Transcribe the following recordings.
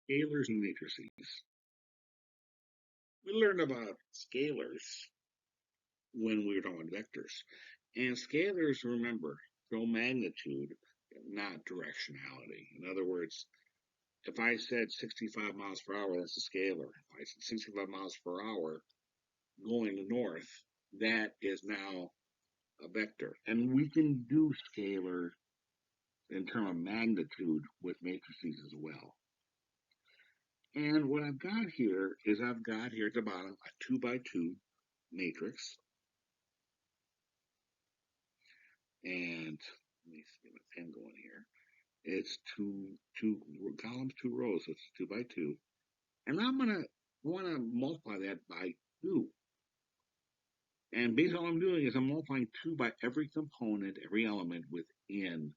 Scalars and matrices. We learned about scalars when we were talking about vectors. And scalars, remember, show magnitude, not directionality. In other words, if I said 65 miles per hour, that's a scalar. If I said 65 miles per hour going north, that is now a vector. And we can do scalar in terms of magnitude with matrices as well. And what I've got here is I've got here at the bottom a 2 by 2 matrix. And let me see my pen going here. It's two columns, 2 rows, so it's 2 by 2. And I'm gonna want to multiply that by 2. And basically all I'm doing is I'm multiplying 2 by every component, every element within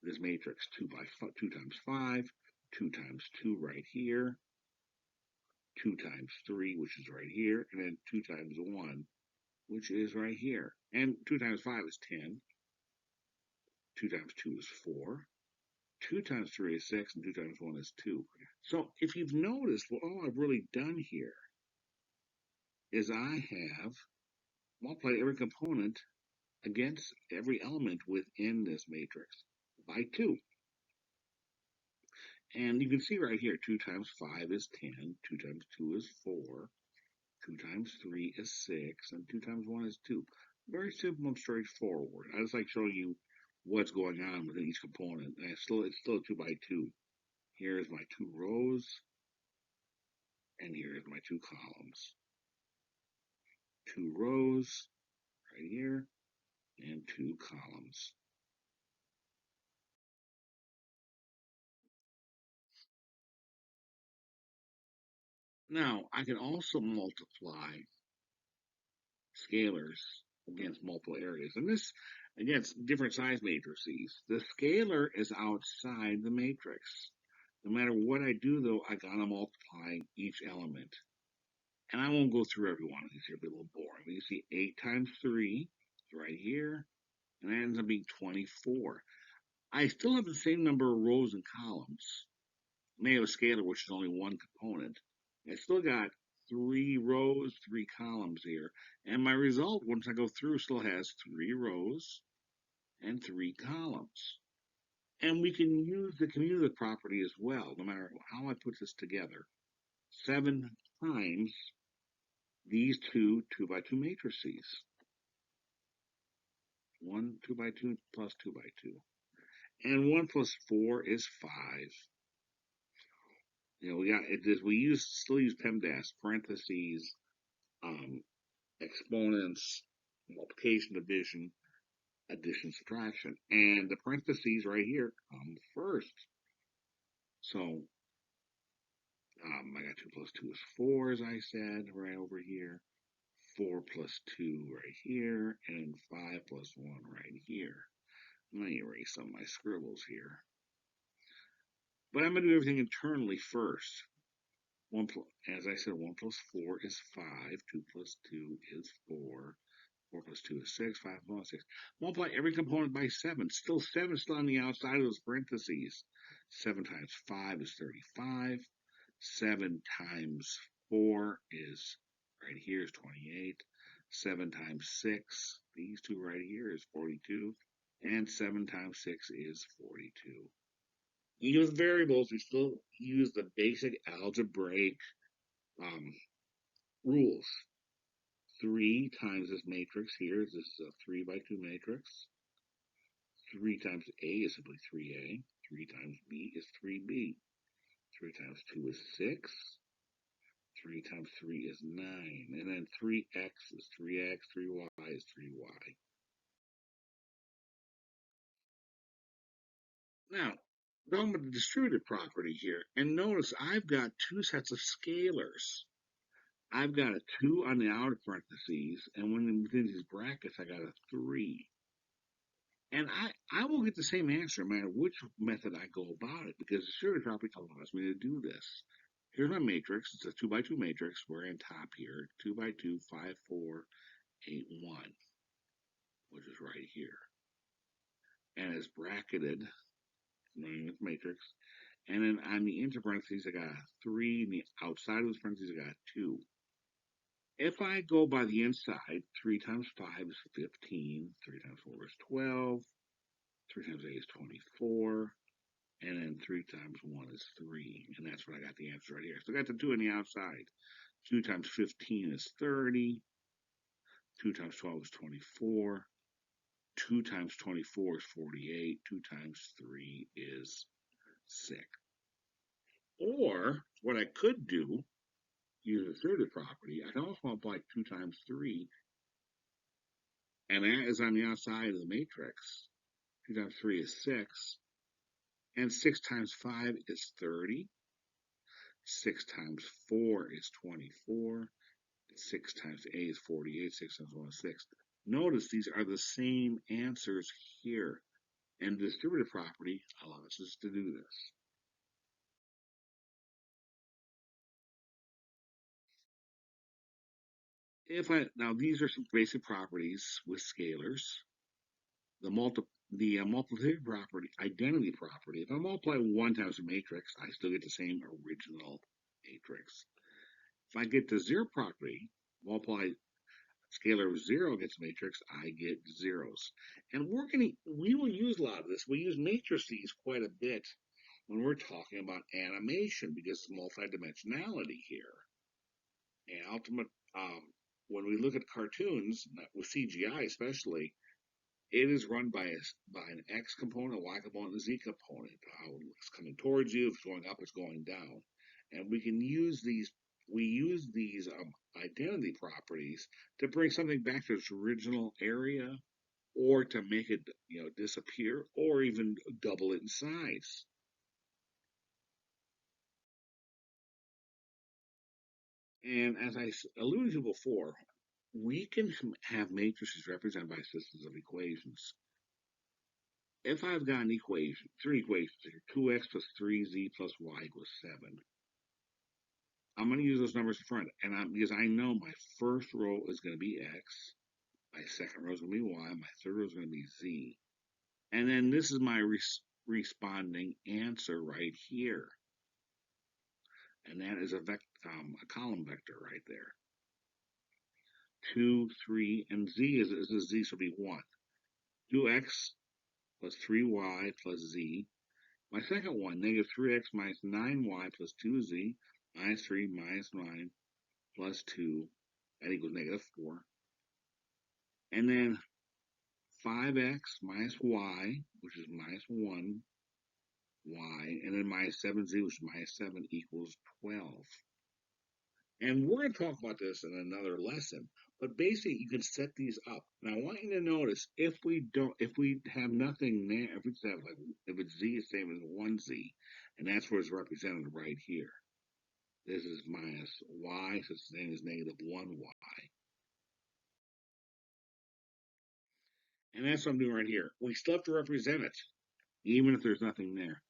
this matrix. 2 times 5, 2 times 2 right here, 2 times 3, which is right here, and then 2 times 1, which is right here. And 2 times 5 is 10. 2 times 2 is 4. 2 times 3 is 6, and 2 times 1 is 2. So if you've noticed, well, all I've really done here is I have multiplied every component against every element within this matrix by 2. And you can see right here, 2 times 5 is 10, 2 times 2 is 4, 2 times 3 is 6, and 2 times 1 is 2. Very simple and straightforward. I just like showing you what's going on within each component. And it's still 2 by 2. Here's my 2 rows, and here's my 2 columns. 2 rows right here, and 2 columns. Now, I can also multiply scalars against multiple areas. And this against different size matrices. The scalar is outside the matrix. No matter what I do, though, I gotta multiply each element. And I won't go through every one of these here, it'll be a little boring. But you see 8 times 3 is right here, and that ends up being 24. I still have the same number of rows and columns. I may have a scalar, which is only one component. I still got 3 rows, 3 columns here. And my result, once I go through, still has 3 rows and 3 columns. And we can use the commutative property as well, no matter how I put this together. 7 times these two by 2 matrices. 1 2 by 2 plus 2 by 2. And 1 plus 4 is 5. We still use PEMDAS, parentheses, um, exponents, multiplication, division, addition, subtraction. And the parentheses right here come first. So I got 2 plus 2 is 4, as I said, right over here. 4 plus 2 right here, and 5 plus 1 right here. Let me erase some of my scribbles here. But I'm going to do everything internally first. As I said, 1 plus 4 is 5. 2 plus 2 is 4. 4 plus 2 is 6. 5 plus 6. Multiply every component by 7. Still 7 is still on the outside of those parentheses. 7 times 5 is 35. 7 times 4 is right here is 28. 7 times 6, these two right here, is 42. And 7 times 6 is 42. Even with variables, we still use the basic algebraic um, rules. 3 times this matrix here, this is a 3 by 2 matrix. 3 times A is simply 3A. 3 times B is 3B. 3 times 2 is 6. 3 times 3 is 9. And then 3x is 3x, 3y is 3y. Now, talking about the distributive property here, and notice I've got 2 sets of scalars. I've got a 2 on the outer parentheses, and within these brackets, I got a 3. And I will get the same answer no matter which method I go about it, because the distributive property allows me to do this. Here's my matrix. It's a 2 by 2 matrix. We're on top here. 2 by 2, 5, 4, 8, 1, which is right here. And it's bracketed, running this matrix. And then on the inter parentheses, I got a 3. And the outside of those parentheses, I got a 2. If I go by the inside, 3 times 5 is 15. 3 times 4 is 12. 3 times 8 is 24. And then 3 times 1 is 3. And that's what I got the answer right here. So I got the 2 on the outside. 2 times 15 is 30. 2 times 12 is 24. 2 times 24 is 48. 2 times 3 is 6. Or what I could do, use a third property, I can also multiply 2 times 3, and that is on the outside of the matrix. 2 times 3 is 6, and 6 times 5 is 30. 6 times 4 is 24. 6 times 8 is 48. 6 times 1 is 6. Notice these are the same answers here, and the distributive property allows us to do this. Now these are some basic properties with scalars. The multiplicative property, identity property. If I multiply 1 times a matrix, I still get the same original matrix. If I get the zero property, multiply scalar of 0 against matrix, I get zeros. And we will use a lot of this. We use matrices quite a bit when we're talking about animation because of multidimensionality here. And when we look at cartoons with CGI especially, it is run by an X component, a Y component, and a Z component. How it's coming towards you, if it's going up, it's going down, and we can use these. We use these identity properties to bring something back to its original area, or to make it disappear, or even double it in size. And as I alluded to before, we can have matrices represented by systems of equations. If I've got an equation, 3 equations here, 2x plus 3z plus y equals 7, I'm going to use those numbers in front. And because I know my first row is going to be x, my second row is going to be y, my third row is going to be z. And then this is my responding answer right here. And that is a column vector right there. 2, 3, and z is z, so be 1. 2x plus 3y plus z. My second one, negative 3x minus 9y plus 2z minus 3 minus 9 plus 2, that equals negative 4. And then 5x minus y, which is minus 1y, and then minus 7z, which is minus 7, equals 12. And we're going to talk about this in another lesson, but basically you can set these up. And I want you to notice if we have nothing there, if it's like, if it's z is same as 1z, and that's where it's represented right here. This is minus y, so it's the same as negative 1y. And that's what I'm doing right here. We still have to represent it, even if there's nothing there.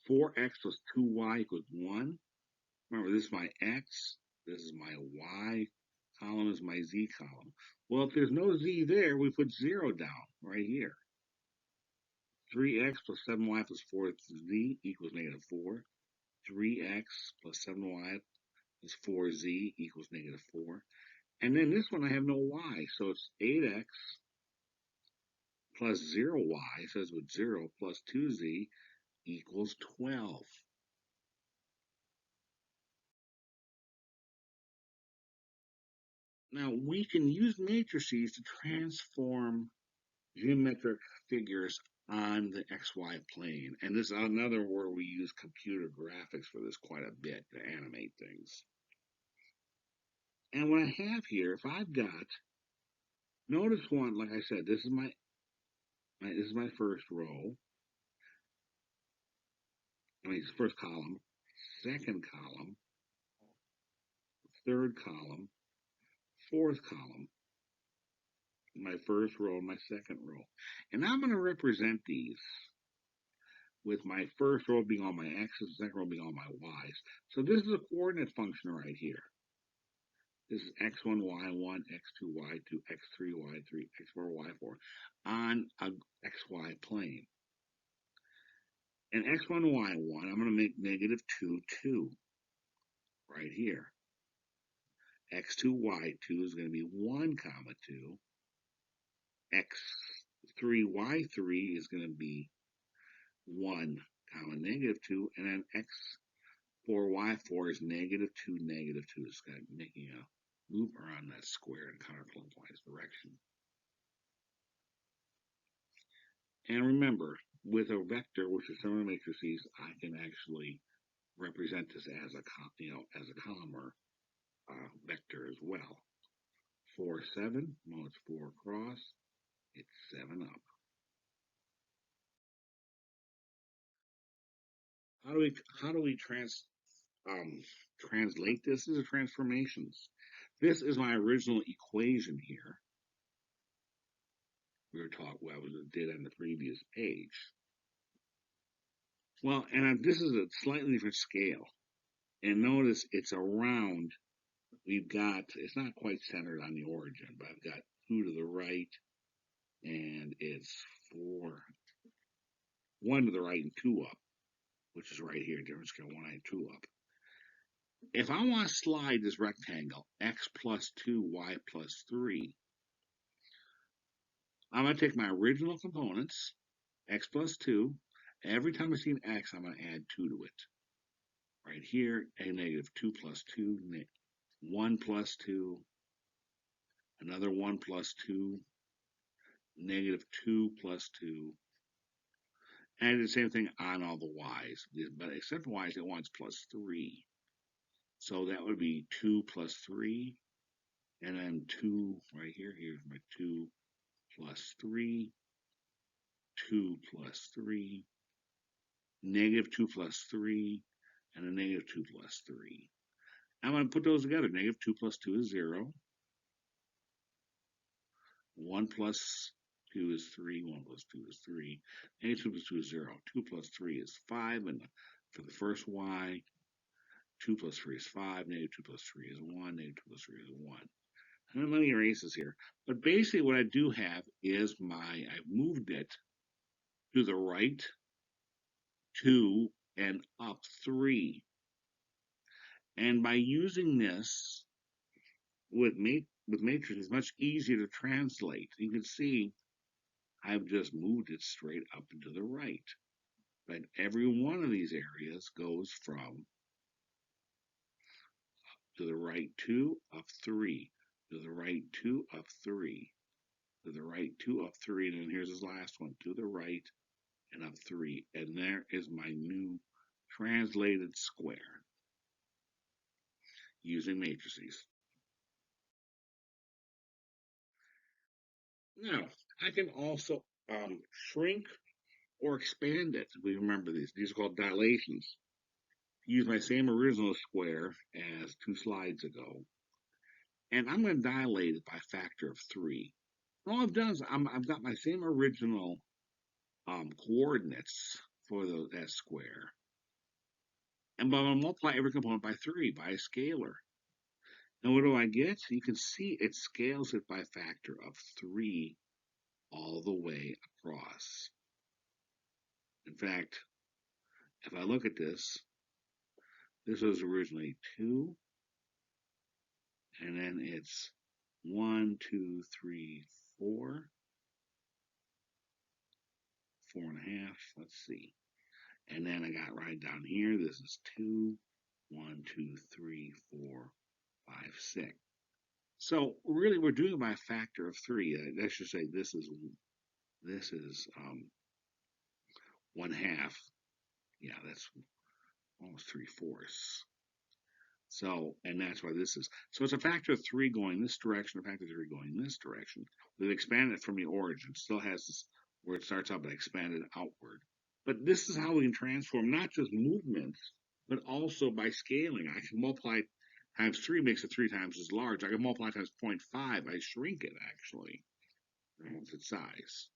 4x plus 2y equals 1. Remember, this is my x, this is my y column, is my z column. Well, if there's no z there, we put 0 down right here. 3x plus 7y plus 4z equals negative 4. 3x plus 7y plus 4z equals negative 4. And then this one I have no y, so it's 8x plus 0y, says with 0 plus 2z equals 12. Now we can use matrices to transform geometric figures on the XY plane. And this is another where we use computer graphics for this quite a bit to animate things. And what I have here, if I've got, notice one, like I said, this is my first row. First column, second column, third column, fourth column, my first row, and my second row. And I'm going to represent these with my first row being all my x's, second row being all my y's. So this is a coordinate function right here. This is x1, y1, x2, y2, x3, y3, x4, y4 on a xy plane. And x1, y1, I'm going to make negative 2, 2 right here. x2, y2 is going to be 1 comma 2. x3, y3 is going to be 1 comma negative 2. And then x4, y4 is negative 2, negative 2. It's kind of making a loop around that square in counterclockwise direction. And remember, with a vector, which is similar to matrices, I can actually represent this as a as a column or vector as well. 4, 7. Well, it's 4 across. It's 7 up. How do we translate this? These are transformations. This is my original equation here. We were talking. Well, I did on the previous page. Well, and this is a slightly different scale. And notice it's around. We've got, it's not quite centered on the origin, but I've got 2 to the right, and it's 4, 1 to the right and 2 up, which is right here, different scale, 1 and 2 up. If I want to slide this rectangle, x plus 2, y plus 3, I'm going to take my original components, x plus 2. Every time I see an x, I'm going to add 2 to it. Right here, a negative 2 plus 2, 1 plus 2, another 1 plus 2, negative 2 plus 2, and the same thing on all the y's, but except for y's, it wants plus 3. So that would be 2 plus 3, and then 2 right here. Here's my 2 plus 3, 2 plus 3, negative 2 plus 3, and a negative 2 plus 3. I'm going to put those together. Negative 2 plus 2 is 0. 1 plus 2 is 3. 1 plus 2 is 3. Negative 2 plus 2 is 0. 2 plus 3 is 5. And for the first y, 2 plus 3 is 5. Negative 2 plus 3 is 1. Negative 2 plus 3 is 1. And I'm going to erase this here. But basically what I do have is I've moved it to the right 2 and up 3. And by using this with matrix, it's much easier to translate. You can see I've just moved it straight up and to the right. But every one of these areas goes from to the right 2, up 3, to the right 2, up 3, to the right 2, up 3, and then here's this last one, to the right and up 3. And there is my new translated square using matrices. Now, I can also shrink or expand it. We remember these. These are called dilations. Use my same original square as 2 slides ago. And I'm going to dilate it by a factor of 3. All I've done is I've got my same original coordinates for that square. And I'm going to multiply every component by 3, by a scalar. And what do I get? You can see it scales it by a factor of 3 all the way across. In fact, if I look at this was originally 2, and then it's 1, 2, 3, 4, 4.5. Let's see. And then I got right down here. This is 2, 1, 2, 3, 4, 5, 6. So really, we're doing it by a factor of 3. Let's just say this is 1/2. Yeah, that's almost 3/4. So, and that's why this is. So it's a factor of 3 going this direction, a factor of 3 going this direction. We've expanded it from the origin. It still has this where it starts out, but expanded outward. But this is how we can transform not just movements, but also by scaling. I can multiply times 3 makes it 3 times as large. I can multiply times 0.5. I shrink it, actually. Its size.